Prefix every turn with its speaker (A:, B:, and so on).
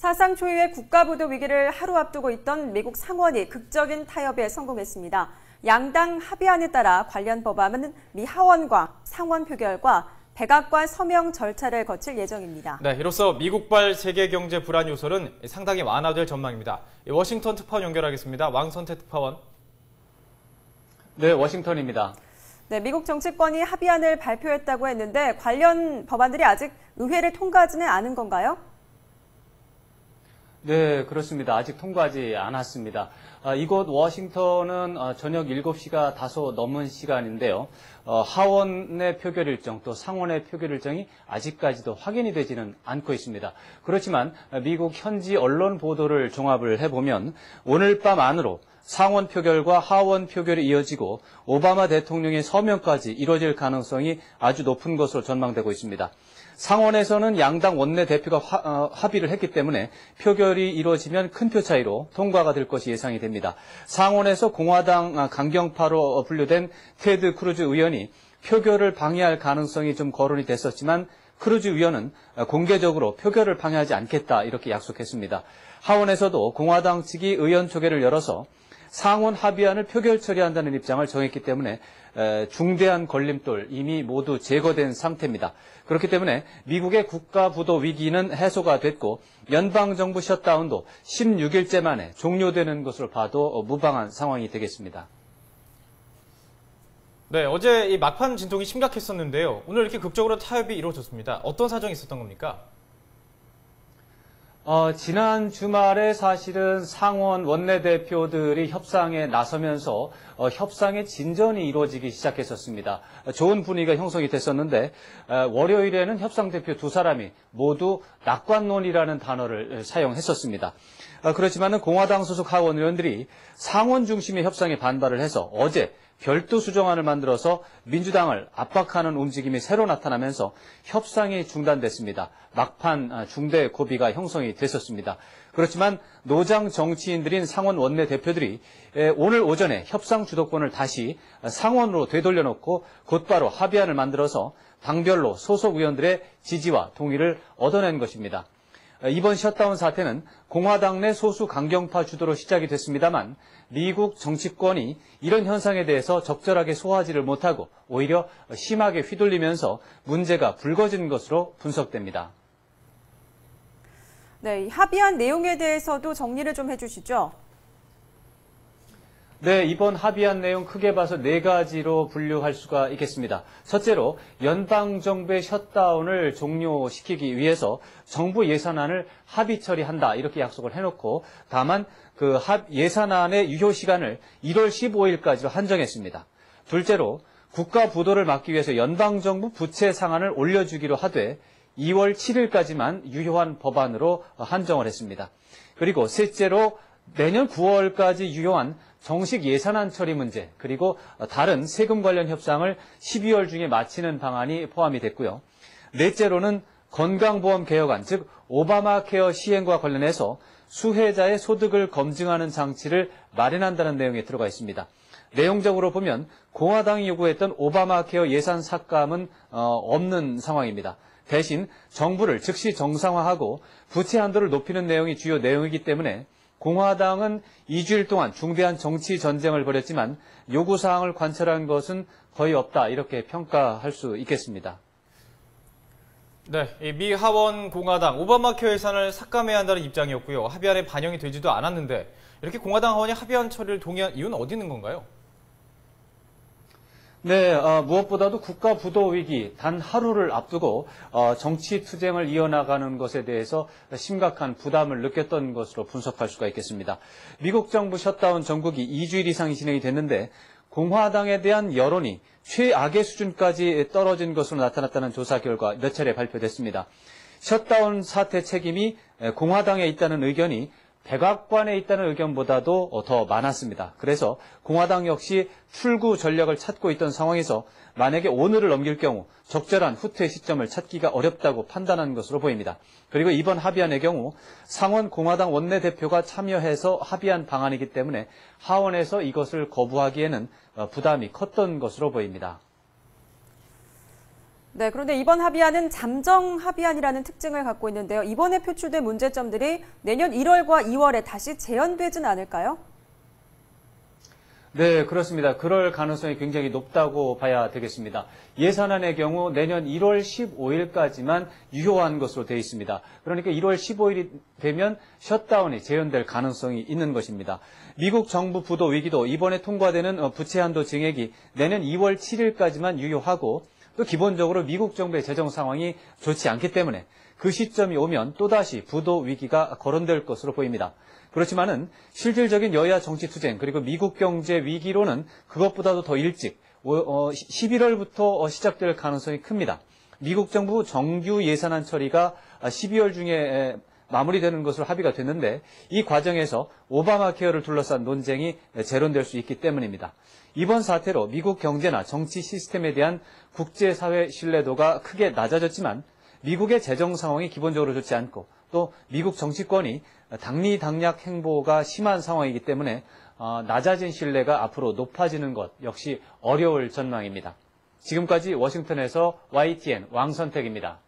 A: 사상 초유의 국가부도 위기를 하루 앞두고 있던 미국 상원이 극적인 타협에 성공했습니다. 양당 합의안에 따라 관련 법안은 미 하원과 상원 표결과 백악관 서명 절차를 거칠 예정입니다.
B: 네, 이로써 미국발 세계 경제 불안 요소는 상당히 완화될 전망입니다. 워싱턴 특파원 연결하겠습니다. 왕선태 특파원.
C: 네, 워싱턴입니다.
A: 네, 미국 정치권이 합의안을 발표했다고 했는데 관련 법안들이 아직 의회를 통과하지는 않은 건가요?
C: 네, 그렇습니다. 아직 통과하지 않았습니다. 이곳 워싱턴은 저녁 7시가 다소 넘은 시간인데요. 하원의 표결 일정 또 상원의 표결 일정이 아직까지도 확인이 되지는 않고 있습니다. 그렇지만 미국 현지 언론 보도를 종합을 해보면 오늘 밤 안으로 상원 표결과 하원 표결이 이어지고 오바마 대통령의 서명까지 이뤄질 가능성이 아주 높은 것으로 전망되고 있습니다. 상원에서는 양당 원내대표가 합의를 했기 때문에 표결이 이루어지면 큰 표 차이로 통과가 될 것이 예상이 됩니다. 상원에서 공화당 강경파로 분류된 테드 크루즈 의원이 표결을 방해할 가능성이 좀 거론이 됐었지만 크루즈 의원은 공개적으로 표결을 방해하지 않겠다 이렇게 약속했습니다. 하원에서도 공화당 측이 의원 초계를 열어서 상원 합의안을 표결 처리한다는 입장을 정했기 때문에 중대한 걸림돌 이미 모두 제거된 상태입니다. 그렇기 때문에 미국의 국가부도 위기는 해소가 됐고 연방정부 셧다운도 16일째 만에 종료되는 것으로 봐도 무방한 상황이 되겠습니다.
B: 네, 어제 이 막판 진통이 심각했었는데요. 오늘 이렇게 극적으로 타협이 이루어졌습니다. 어떤 사정이 있었던 겁니까?
C: 지난 주말에 사실은 상원 원내대표들이 협상에 나서면서 협상의 진전이 이루어지기 시작했었습니다. 좋은 분위기가 형성이 됐었는데 월요일에는 협상 대표 두 사람이 모두 낙관론이라는 단어를 사용했었습니다. 그렇지만은 공화당 소속 하원 의원들이 상원 중심의 협상에 반발을 해서 어제 별도 수정안을 만들어서 민주당을 압박하는 움직임이 새로 나타나면서 협상이 중단됐습니다. 막판 중대 고비가 형성이 됐었습니다. 그렇지만 노장 정치인들인 상원 원내대표들이 오늘 오전에 협상 주도권을 다시 상원으로 되돌려놓고 곧바로 합의안을 만들어서 당별로 소속 의원들의 지지와 동의를 얻어낸 것입니다. 이번 셧다운 사태는 공화당 내 소수 강경파 주도로 시작이 됐습니다만 미국 정치권이 이런 현상에 대해서 적절하게 소화하지를 못하고 오히려 심하게 휘둘리면서 문제가 불거진 것으로 분석됩니다.
A: 네, 이 합의안 내용에 대해서도 정리를 좀 해주시죠.
C: 네, 이번 합의안 내용 크게 봐서 네 가지로 분류할 수가 있겠습니다. 첫째로 연방정부의 셧다운을 종료시키기 위해서 정부 예산안을 합의 처리한다 이렇게 약속을 해놓고 다만 그 예산안의 유효 시간을 1월 15일까지로 한정했습니다. 둘째로 국가 부도를 막기 위해서 연방정부 부채 상한을 올려주기로 하되 2월 7일까지만 유효한 법안으로 한정을 했습니다. 그리고 셋째로 내년 9월까지 유효한 정식 예산안 처리 문제 그리고 다른 세금 관련 협상을 12월 중에 마치는 방안이 포함이 됐고요. 넷째로는 건강보험 개혁안 즉 오바마 케어 시행과 관련해서 수혜자의 소득을 검증하는 장치를 마련한다는 내용이 들어가 있습니다. 내용적으로 보면 공화당이 요구했던 오바마 케어 예산 삭감은 없는 상황입니다. 대신 정부를 즉시 정상화하고 부채 한도를 높이는 내용이 주요 내용이기 때문에 공화당은 2주일 동안 중대한 정치 전쟁을 벌였지만 요구사항을 관철한 것은 거의 없다 이렇게 평가할 수 있겠습니다.
B: 네, 미 하원 공화당 오바마 케어 예산을 삭감해야 한다는 입장이었고요. 합의안에 반영이 되지도 않았는데 이렇게 공화당 하원이 합의안 처리를 동의한 이유는 어디 있는 건가요?
C: 네, 무엇보다도 국가 부도 위기 단 하루를 앞두고 정치 투쟁을 이어나가는 것에 대해서 심각한 부담을 느꼈던 것으로 분석할 수가 있겠습니다. 미국 정부 셧다운 전국이 2주일 이상이 진행이 됐는데 공화당에 대한 여론이 최악의 수준까지 떨어진 것으로 나타났다는 조사 결과 몇 차례 발표됐습니다. 셧다운 사태 책임이 공화당에 있다는 의견이 백악관에 있다는 의견보다도 더 많았습니다. 그래서 공화당 역시 출구 전략을 찾고 있던 상황에서 만약에 오늘을 넘길 경우 적절한 후퇴 시점을 찾기가 어렵다고 판단한 것으로 보입니다. 그리고 이번 합의안의 경우 상원 공화당 원내대표가 참여해서 합의한 방안이기 때문에 하원에서 이것을 거부하기에는 부담이 컸던 것으로 보입니다.
A: 네, 그런데 이번 합의안은 잠정 합의안이라는 특징을 갖고 있는데요. 이번에 표출된 문제점들이 내년 1월과 2월에 다시 재현되진 않을까요?
C: 네, 그렇습니다. 그럴 가능성이 굉장히 높다고 봐야 되겠습니다. 예산안의 경우 내년 1월 15일까지만 유효한 것으로 되어 있습니다. 그러니까 1월 15일이 되면 셧다운이 재현될 가능성이 있는 것입니다. 미국 정부 부도 위기도 이번에 통과되는 부채 한도 증액이 내년 2월 7일까지만 유효하고 또 기본적으로 미국 정부의 재정 상황이 좋지 않기 때문에 그 시점이 오면 또다시 부도 위기가 거론될 것으로 보입니다. 그렇지만은 실질적인 여야 정치 투쟁 그리고 미국 경제 위기로는 그것보다도 더 일찍 11월부터 시작될 가능성이 큽니다. 미국 정부 정규 예산안 처리가 12월 중에 마무리되는 것으로 합의가 됐는데 이 과정에서 오바마 케어를 둘러싼 논쟁이 재론될 수 있기 때문입니다. 이번 사태로 미국 경제나 정치 시스템에 대한 국제사회 신뢰도가 크게 낮아졌지만 미국의 재정 상황이 기본적으로 좋지 않고 또 미국 정치권이 당리당략 행보가 심한 상황이기 때문에 낮아진 신뢰가 앞으로 높아지는 것 역시 어려울 전망입니다. 지금까지 워싱턴에서 YTN 왕선택입니다.